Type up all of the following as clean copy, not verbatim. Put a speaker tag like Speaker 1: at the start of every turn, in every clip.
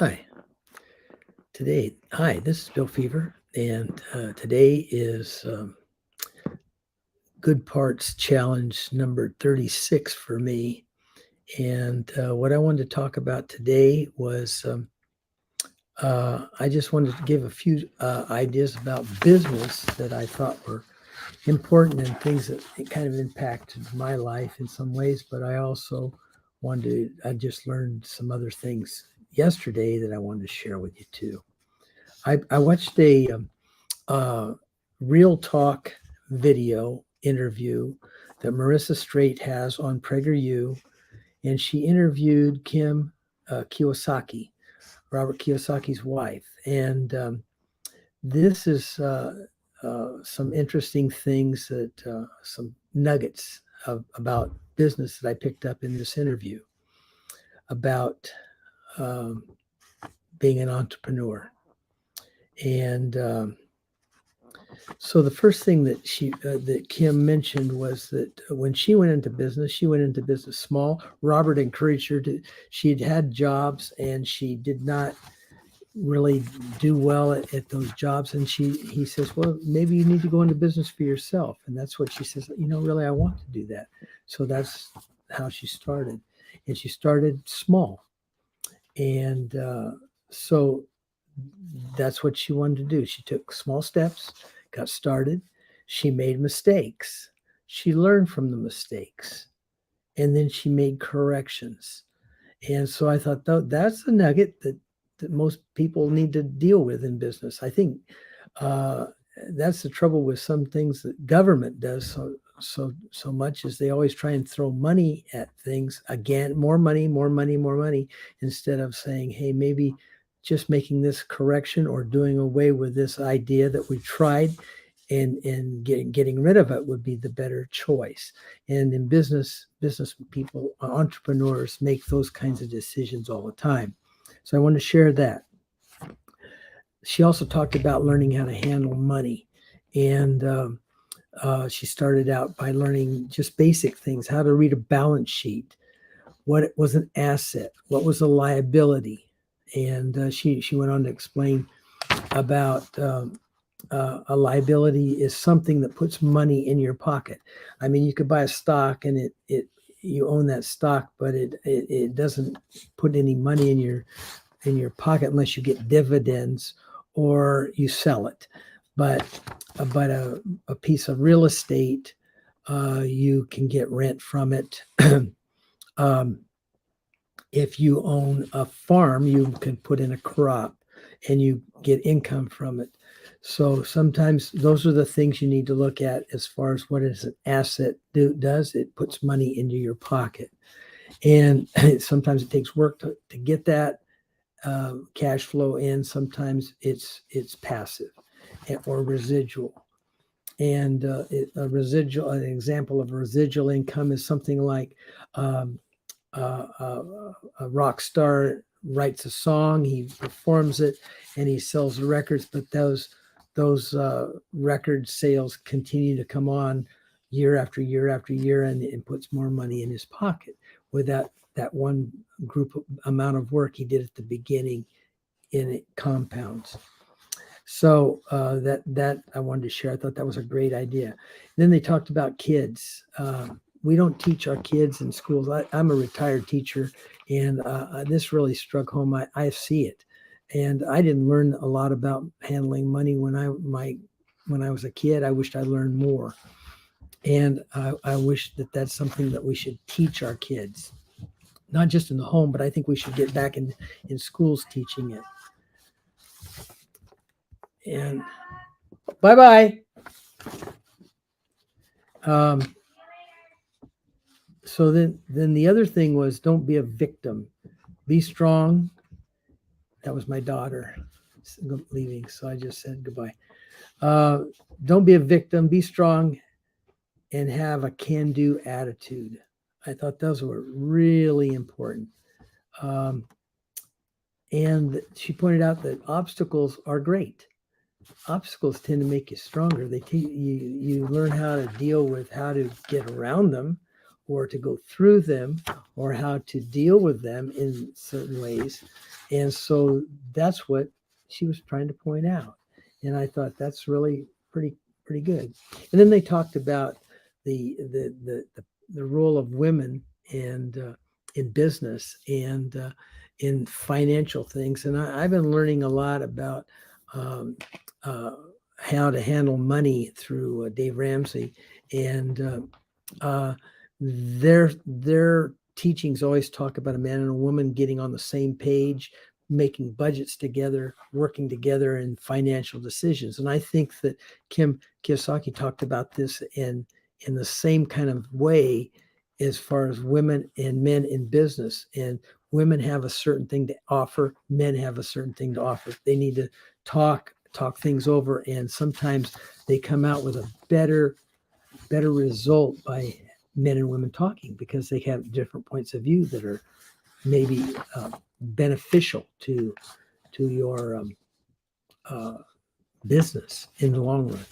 Speaker 1: Hi. This is Bill Feaver, and today is Good Parts Challenge number 36 for me. And what I wanted to talk about today was I just wanted to give a few ideas about business that I thought were important and things that it kind of impacted my life in some ways, but I also I just learned some other things yesterday that I wanted to share with you too. I watched a real talk video interview that Marissa Streit has on PragerU, and she interviewed Kim Kiyosaki, Robert Kiyosaki's wife. And this is some interesting things some nuggets about business that I picked up in this interview about um, being an entrepreneur. And so the first thing that Kim mentioned was that when she went into business small. Robert encouraged her to. She'd had jobs and she did not really do well at those jobs. And he says, well, maybe you need to go into business for yourself. And that's what she says. Really, I want to do that. So that's how she started, and she started small. And so that's what she wanted to do. She took small steps, got started. She made mistakes. She learned from the mistakes, and then she made corrections. And so I thought, that's the nugget that most people need to deal with in business. I think that's the trouble with some things that government does so much, is they always try and throw money at things. Again, more money, instead of saying, hey, maybe just making this correction or doing away with this idea that we tried and getting rid of it would be the better choice. And in business people, entrepreneurs, make those kinds of decisions all the time. So I want to share that. She also talked about learning how to handle money. And she started out by learning just basic things: how to read a balance sheet, what was an asset, what was a liability. And she went on to explain about a liability is something that puts money in your pocket. I mean, you could buy a stock and you own that stock, but it doesn't put any money in your pocket unless you get dividends or you sell it. But a piece of real estate, you can get rent from it. If you own a farm, you can put in a crop and you get income from it. So sometimes those are the things you need to look at as far as what is an asset does. It puts money into your pocket. And sometimes it takes work to get that cash flow in. Sometimes it's passive or residual. And an example of residual income is something like a rock star writes a song, he performs it, and he sells records, but those record sales continue to come on year after year after year, and it puts more money in his pocket. With that one amount of work he did at the beginning, and it compounds. So that I wanted to share. I thought that was a great idea. And then they talked about kids. We don't teach our kids in schools. I'm a retired teacher, and this really struck home. I see it, and I didn't learn a lot about handling money when I was a kid. I wished I learned more, and I wish that that's something that we should teach our kids, not just in the home, but I think we should get back in schools teaching it. And bye-bye. So then the other thing was, don't be a victim. Be strong. That was my daughter leaving, so I just said goodbye. Don't be a victim. Be strong and have a can-do attitude. I thought those were really important. And she pointed out that obstacles are great. Obstacles tend to make you stronger. You learn how to deal with how to get around them, or to go through them or how to deal with them in certain ways. And so that's what she was trying to point out. And I thought that's really pretty good. And then they talked about the role of women and in business and in financial things. And I've been learning a lot about um, how to handle money through Dave Ramsey, and their teachings always talk about a man and a woman getting on the same page, making budgets together, working together in financial decisions. And I think that Kim Kiyosaki talked about this in the same kind of way as far as women and men in business. And women have a certain thing to offer, men have a certain thing to offer. They need to talk things over, and sometimes they come out with a better result by men and women talking, because they have different points of view that are maybe beneficial to your business in the long run.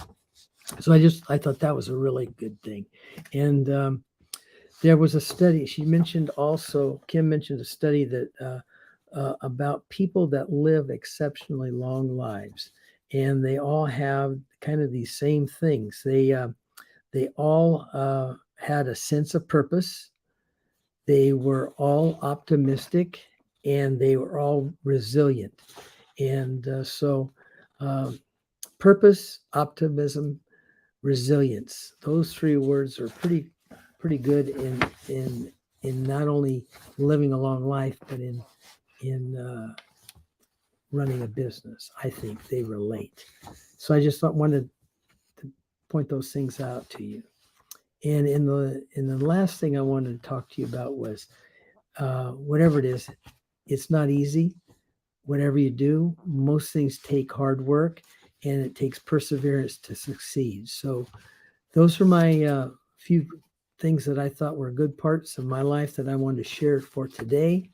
Speaker 1: So I thought that was a really good thing. And there was a study she mentioned also. Kim mentioned a study that about people that live exceptionally long lives, and they all have kind of these same things. They all had a sense of purpose. They were all optimistic, and they were all resilient. And so, purpose, optimism, resilience. Those three words are pretty good in not only living a long life, but in running a business. I think they relate. So I just wanted to point those things out to you. And in the last thing I wanted to talk to you about was whatever it is, it's not easy. Whatever you do, most things take hard work, and it takes perseverance to succeed. So those are my few things that I thought were good parts of my life that I wanted to share for today.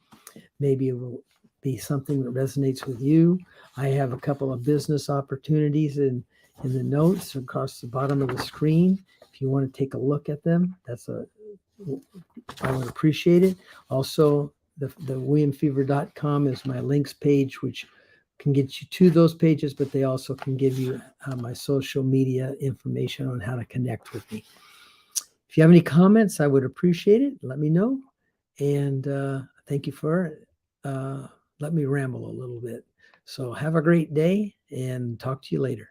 Speaker 1: Maybe it will be something that resonates with you. I have a couple of business opportunities in the notes across the bottom of the screen. If you want to take a look at them, I would appreciate it. Also, the williamfeaver.com is my links page, which can get you to those pages, but they also can give you my social media information on how to connect with me. If you have any comments, I would appreciate it. Let me know. And thank you for let me ramble a little bit. So have a great day, and talk to you later.